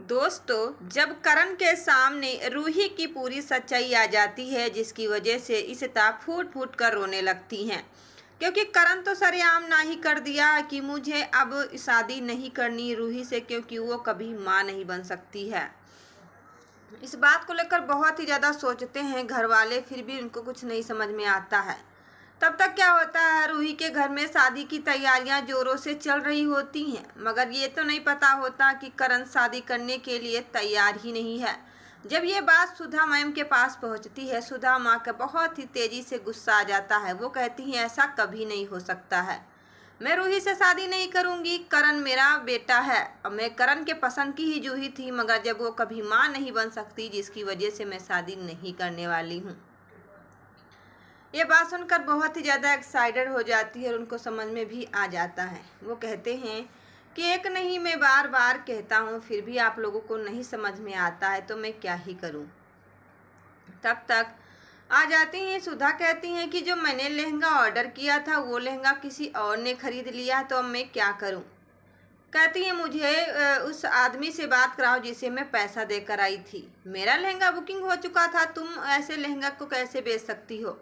दोस्तों, जब करण के सामने रूही की पूरी सच्चाई आ जाती है, जिसकी वजह से इशिता फूट फूट कर रोने लगती हैं, क्योंकि करण तो सरेआम ना ही कर दिया कि मुझे अब शादी नहीं करनी रूही से, क्योंकि वो कभी माँ नहीं बन सकती है। इस बात को लेकर बहुत ही ज़्यादा सोचते हैं घर वाले, फिर भी उनको कुछ नहीं समझ में आता है। तब तक क्या होता है, रूही के घर में शादी की तैयारियां जोरों से चल रही होती हैं, मगर ये तो नहीं पता होता कि करण शादी करने के लिए तैयार ही नहीं है। जब ये बात सुधा मैम के पास पहुंचती है, सुधा माँ का बहुत ही तेजी से गुस्सा आ जाता है। वो कहती हैं ऐसा कभी नहीं हो सकता है, मैं रूही से शादी नहीं करूंगी। करण मेरा बेटा है और मैं करण के पसंद की ही जूही थी, मगर जब वो कभी माँ नहीं बन सकती, जिसकी वजह से मैं शादी नहीं करने वाली हूँ। ये बात सुनकर बहुत ही ज़्यादा एक्साइटेड हो जाती है और उनको समझ में भी आ जाता है। वो कहते हैं कि एक नहीं, मैं बार बार कहता हूँ, फिर भी आप लोगों को नहीं समझ में आता है, तो मैं क्या ही करूँ। तब तक आ जाती हैं सुधा। कहती हैं कि जो मैंने लहंगा ऑर्डर किया था वो लहंगा किसी और ने खरीद लिया, तो अब मैं क्या करूं। कहती हैं मुझे उस आदमी से बात कराओ जिसे मैं पैसा देकर आई थी। मेरा लहंगा बुकिंग हो चुका था, तुम ऐसे लहंगा को कैसे बेच सकती हो।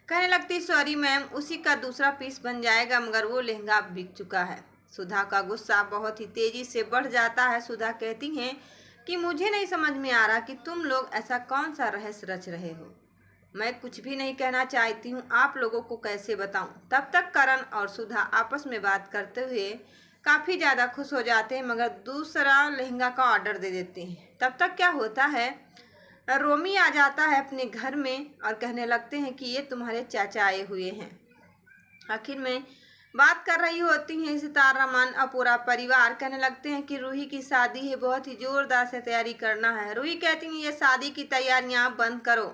कहने लगती सॉरी मैम, उसी का दूसरा पीस बन जाएगा, मगर वो लहंगा अब बिक चुका है। सुधा का गुस्सा बहुत ही तेजी से बढ़ जाता है। सुधा कहती हैं कि मुझे नहीं समझ में आ रहा कि तुम लोग ऐसा कौन सा रहस्य रच रहे हो। मैं कुछ भी नहीं कहना चाहती हूँ, आप लोगों को कैसे बताऊँ। तब तक करण और सुधा आपस में बात करते हुए काफ़ी ज़्यादा खुश हो जाते हैं, मगर दूसरा लहंगा का ऑर्डर दे देते हैं। तब तक क्या होता है, रोमी आ जाता है अपने घर में और कहने लगते हैं कि ये तुम्हारे चाचा आए हुए हैं। आखिर में बात कर रही होती हैं सितारा, रमन और पूरा परिवार। कहने लगते हैं कि रूही की शादी है, बहुत ही ज़ोरदार से तैयारी करना है। रूही कहती हैं ये शादी की तैयारियां आप बंद करो,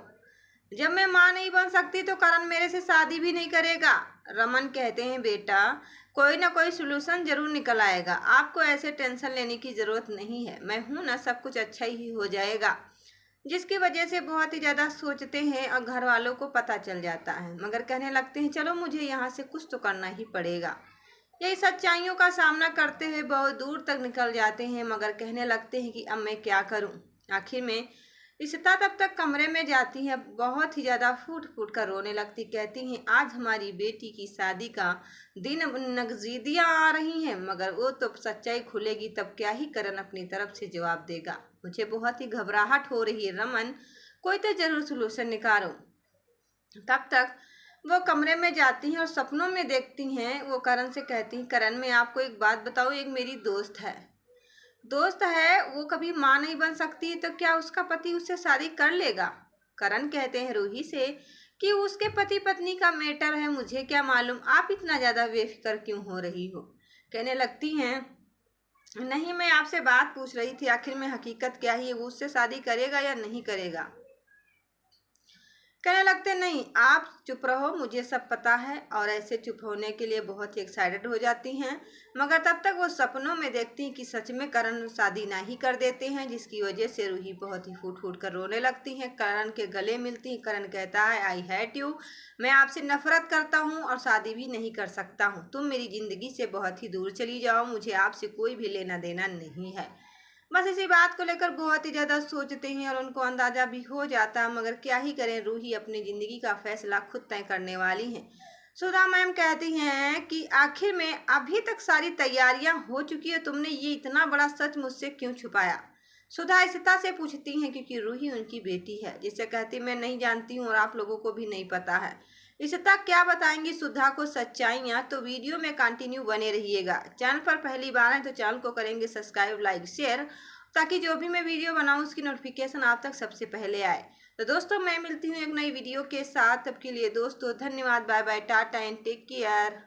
जब मैं माँ नहीं बन सकती तो करण मेरे से शादी भी नहीं करेगा। रमन कहते हैं बेटा, कोई ना कोई सोल्यूशन जरूर निकल आएगा, आपको ऐसे टेंशन लेने की ज़रूरत नहीं है, मैं हूँ ना, सब कुछ अच्छा ही हो जाएगा। जिसकी वजह से बहुत ही ज़्यादा सोचते हैं और घर वालों को पता चल जाता है, मगर कहने लगते हैं चलो मुझे यहाँ से कुछ तो करना ही पड़ेगा। यही सच्चाइयों का सामना करते हुए बहुत दूर तक निकल जाते हैं, मगर कहने लगते हैं कि अब मैं क्या करूँ। आखिर में इशिता तब तक कमरे में जाती है, बहुत ही ज़्यादा फूट फूट कर रोने लगती। कहती हैं आज हमारी बेटी की शादी का दिन नज़दीकियाँ आ रही हैं, मगर वो तो सच्चाई खुलेगी तब क्या ही करण अपनी तरफ से जवाब देगा। मुझे बहुत ही घबराहट हो रही है रमन, कोई तो ज़रूर सोल्यूशन निकालो। तब तक वो कमरे में जाती हैं और सपनों में देखती हैं। वो करण से कहती हैं करण, मैं आपको एक बात बताऊँ, एक मेरी दोस्त है, वो कभी माँ नहीं बन सकती, तो क्या उसका पति उससे शादी कर लेगा। करण कहते हैं रूही से कि उसके पति पत्नी का मैटर है, मुझे क्या मालूम, आप इतना ज़्यादा बेफिक्र क्यों हो रही हो। कहने लगती हैं नहीं, मैं आपसे बात पूछ रही थी, आखिर में हकीकत क्या है, वो उससे शादी करेगा या नहीं करेगा। कहने लगते नहीं, आप चुप रहो, मुझे सब पता है। और ऐसे चुप होने के लिए बहुत ही एक्साइटेड हो जाती हैं, मगर तब तक वो सपनों में देखती हैं कि सच में करण शादी ना ही कर देते हैं, जिसकी वजह से रूही बहुत ही फूट फूट कर रोने लगती हैं। करण के गले मिलती हैं। करण कहता है आई हेट यू, मैं आपसे नफरत करता हूँ और शादी भी नहीं कर सकता हूँ, तुम मेरी ज़िंदगी से बहुत ही दूर चली जाओ, मुझे आपसे कोई भी लेना देना नहीं है। बस इसी बात को लेकर बहुत ही ज़्यादा सोचते हैं और उनको अंदाज़ा भी हो जाता है, मगर क्या ही करें, रूही अपनी ज़िंदगी का फैसला खुद तय करने वाली हैं। सुधा मैम कहती हैं कि आखिर में अभी तक सारी तैयारियां हो चुकी है, तुमने ये इतना बड़ा सच मुझसे क्यों छुपाया। सुधा इशिता से पूछती हैं क्योंकि रूही उनकी बेटी है, जिससे कहती मैं नहीं जानती हूँ और आप लोगों को भी नहीं पता है। इशिता क्या बताएंगी सुधा को सच्चाइयाँ, तो वीडियो में कंटिन्यू बने रहिएगा। चैनल पर पहली बार है तो चैनल को करेंगे सब्सक्राइब, लाइक, शेयर, ताकि जो भी मैं वीडियो बनाऊँ उसकी नोटिफिकेशन आप तक सबसे पहले आए। तो दोस्तों मैं मिलती हूँ एक नई वीडियो के साथ, तब के लिए दोस्तों धन्यवाद, bye bye, tata and take care.